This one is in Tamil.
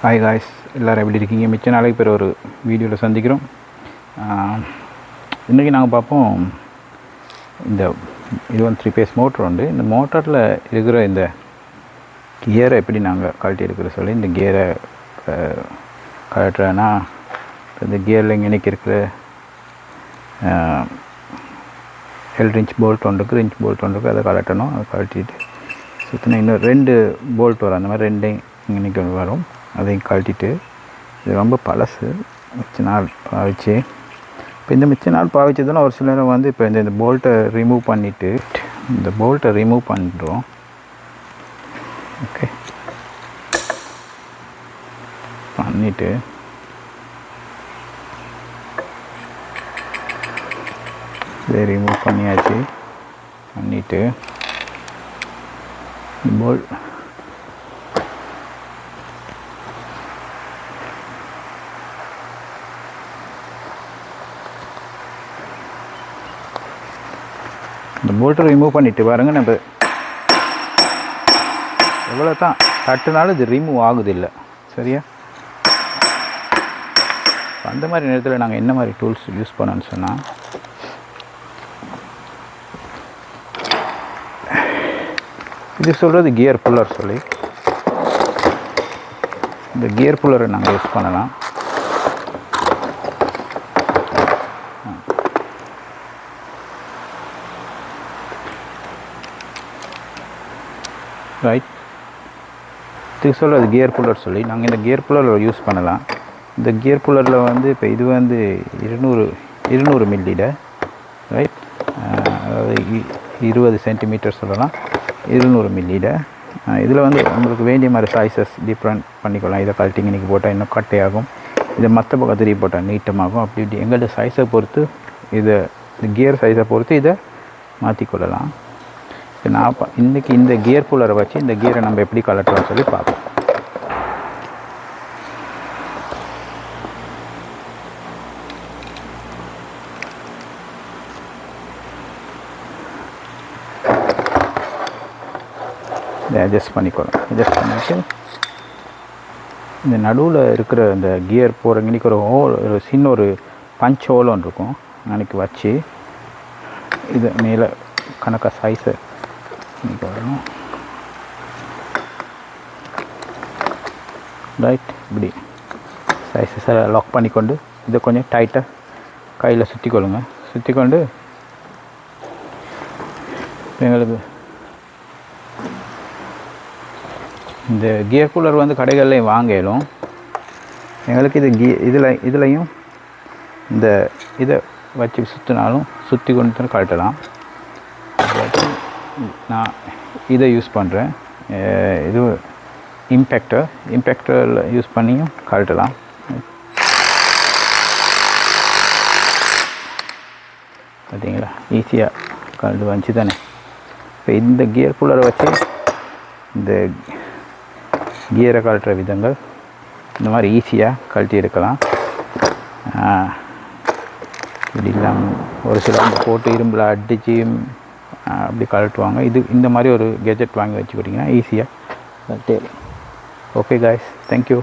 ஹாய் காய்ஸ், எல்லோரும் எப்படி இருக்கீங்க? மிச்ச நாளைக்கு பேர் ஒரு வீடியோவில் சந்திக்கிறோம். இன்றைக்கி நாங்கள் பார்ப்போம், இது வந்து 3 phase மோட்ரு உண்டு. இந்த மோட்டரில் இருக்கிற இந்த கியரை எப்படி நாங்கள் கழட்டி எடுக்கிற சொல்லி இந்த கியரை கழட்டுறேன்னா, இந்த கியரில் இங்கே இன்றைக்கி இருக்கிற ரிஞ்ச் போல்ட் ஒன்று இருக்குது, ரிஞ்ச் போல்ட் ஒன்று இருக்குது. அதை கழட்டணும். அதை கழட்டிட்டு சுற்றினா இன்னும் 2 போல்ட் வரும். அந்த மாதிரி 2 இன்றைக்கி ஒன்று வரும். அதையும் கழட்டிட்டு, இது ரொம்ப பழசு, மிச்ச நாள் பாவிச்சு. இப்போ இந்த மிச்ச நாள் பாவிச்சதுன்னா ஒரு சில நேரம் வந்து இப்போ இந்த போல்ட்டை ரிமூவ் பண்ணிவிட்டு இந்த போல்ட்டை ரிமூவ் பண்ணுறோம். ஓகே, பண்ணிவிட்டு இதை ரிமூவ் பண்ணியாச்சு. பண்ணிவிட்டு போல்ட் இந்த போல்ட்டை ரிமூவ் பண்ணிவிட்டு பாருங்கள், நம்ம எவ்வளோ தான் தட்டுனாலும் இது ரிமூவ் ஆகுது இல்லை. சரியா? அந்த மாதிரி நேரத்தில் நாங்கள் என்ன மாதிரி டூல்ஸ் யூஸ் பண்ணோன்னு சொன்னால், இது சொல்கிறது கியர் புல்லர் சொல்லி, இந்த கியர் புல்லரை நாங்கள் யூஸ் பண்ணலாம். ரைட், இதுக்கு சொல்கிறது கியர் புல்லர் சொல்லி நாங்கள் இந்த கியர் புல்லரில் யூஸ் பண்ணலாம். இந்த கியர் புல்லரில் வந்து இப்போ இது வந்து 200 மில்லியில், ரைட், அதாவது 20 சென்டிமீட்டர் சொல்லலாம், 200 மில்லியில். இதில் வந்து உங்களுக்கு வேண்டிய மாதிரி சைஸஸ் டிஃப்ரெண்ட் பண்ணிக்கலாம். இதை கழட்டிங்க இன்றைக்கி போட்டால் இன்னும் கட்டையாகும், இதை மற்ற பக்கம் திருப்பி போட்டால் நீட்டமாகும். அப்படி இப்படி எங்கள்கிட்ட சைஸை பொறுத்து, இந்த கியர் சைஸை பொறுத்து இதை மாற்றிக்கொள்ளலாம். இப்போ நான் இன்றைக்கி இந்த கியர் புல்லரை வச்சு இந்த கியரை நம்ம எப்படி கலட்டுறோம்னு சொல்லி பார்ப்போம். இதை அட்ஜஸ்ட் பண்ணிக்கணும். அட்ஜஸ்ட் பண்ணிவிட்டு இந்த நடுவில் இருக்கிற இந்த கியர் போகிற இன்றைக்கி ஒரு ஹோல், ஒரு சின்ன ஒரு பஞ்ச் ஹோல் ஒன்று இருக்கும். அன்றைக்கி வச்சு இது மேலே கணக்காக சைஸை வரணும். ரைட், இப்படி சைஸஸை லாக் பண்ணிக்கொண்டு இதை கொஞ்சம் டைட்டாக கையில் சுற்றிக்கொள்ளுங்க. சுற்றிக்கொண்டு எங்களுக்கு இந்த கியர் கூலர் வந்து கடைகள்லையும் வாங்கலும், எங்களுக்கு இது இதுலையும் இந்த இதை வச்சு சுற்றினாலும் சுற்றி கொண்டு கழட்டலாம். நான் இதை யூஸ் பண்ணுறேன். இது இம்பேக்டரில் யூஸ் பண்ணியும் கழட்டலாம். பார்த்தீங்களா, ஈஸியாக கழட்டு வந்துச்சு தானே. இப்போ இந்த கியர் கூலரை வச்சு இந்த கியரை கழட்டுற விதங்கள் இந்த மாதிரி ஈஸியாக கழட்டி எடுக்கலாம். இப்படி இல்லாமல் ஒரு சிலவங்க போட்டு இரும்பில் அடித்து அப்படி கழட்டுவாங்க. இந்த மாதிரி ஒரு கெஜெட் வாங்கி வச்சுக்கிட்டிங்கன்னா ஈஸியாக கழட்டி. Okay guys, thank you.